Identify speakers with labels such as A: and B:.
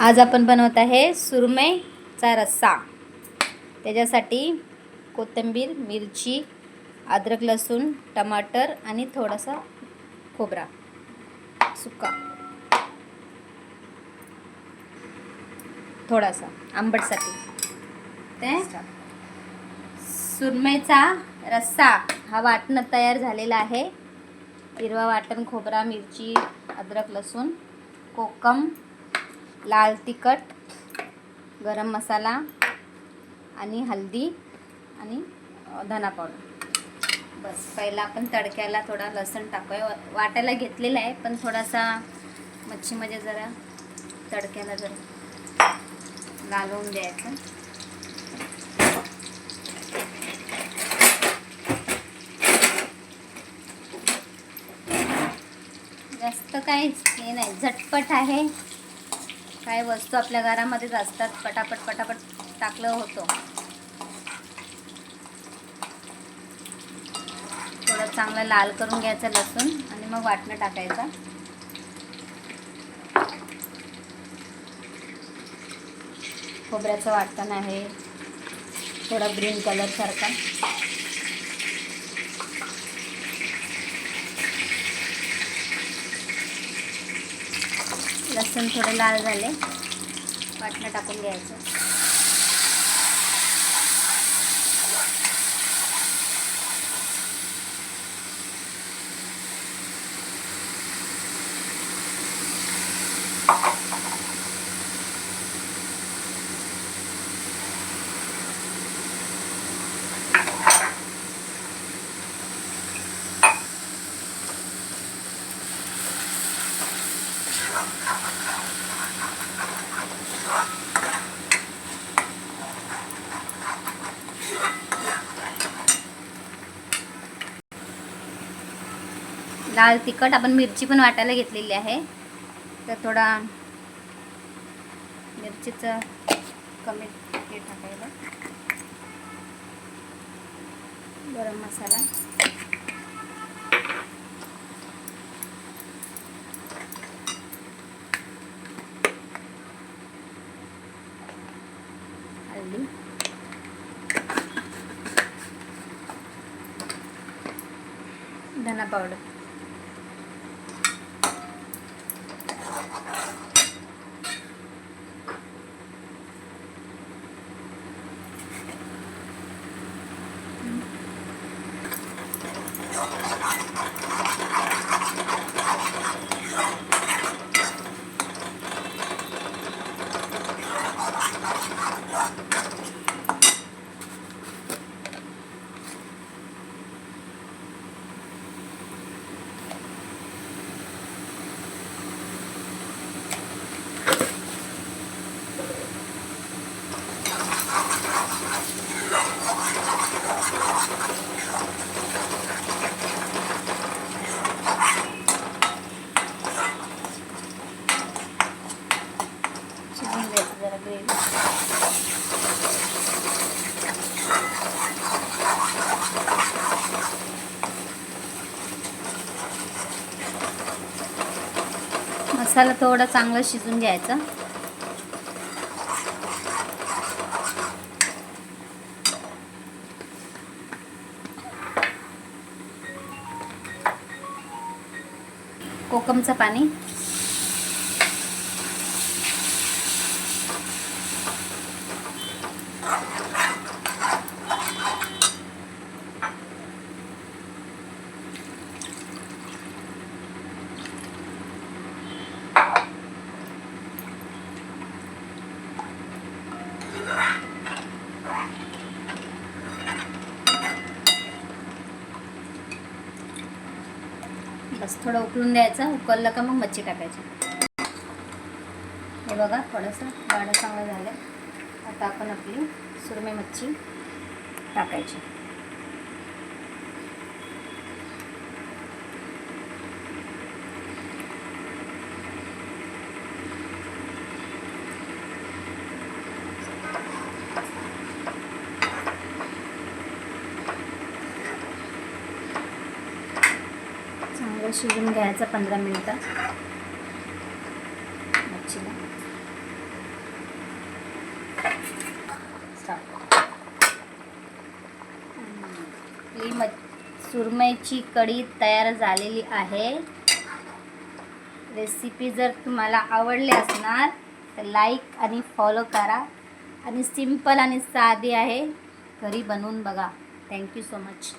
A: आज आपण बनवत आहे सुरमईचा रस्सा। त्याच्यासाठी कोथिंबीर, मिरची, अद्रक, लसूण, टमाटर आणि थोडासा खोबरा सुका, थोडासा आंबटसाठी। ते सुरमईचा रस्सा हा वाटण तयार झालेला आहे। हिरवा वाटण, खोबरा, मिरची, अद्रक, लसूण, कोकम, लाल तिखट, गरम मसाला आणि हल्दी आणि धना पावडर। बस पहिला आपण तडक्याला थोडा लसूण टाकूया। वाटायला घेतलेला आहे, पण थोडासा मच्छीमध्ये जरा तडक्याला जरा लाल होऊन द्यायचं। जास्त काही हे नाही, झटपट आहे। काही वस्तू आपल्या घरामध्येच असतात, पटापट पटापट टाकलं होतं। थोडं चांगलं लाल करून घ्यायचं लसूण आणि मग वाटणं टाकायचं। खोबऱ्याचं वाटण आहे, थोडा ग्रीन कलर सारखा। लसूण थोडे लाल झाले, वाटणं टाकून घ्यायचं। लाल तिखट, आपण मिरची पण वाटायला घेतलेली आहे, तर थोडा मिरचीचं कमी हे टाकायला। गरम मसाला, हल्दी, धना पावडर, जरा ग्रेव्ही, मसाला थोडा चांगला शिजून घ्यायचा। कोकमचं पाणी, बस थोडं उकळून द्यायचं। उकळलं का मग मच्छी टाकायची। हे बघा, थोडंसं गाढं चांगलं झालं। आता आपण आपली सुरमई मच्छी टाकायची। चांगलं शिजून घ्यायचं 15 मिनिटं मच्छीला। आपली सुरमईची कढी तयार झालेली आहे. रेसिपी जर तुम्हाला आवडली असणार तर लाईक आणि फॉलो करा. आणि सिंपल आणि साधी आहे, घरी बनवून बघा. Thank you so much.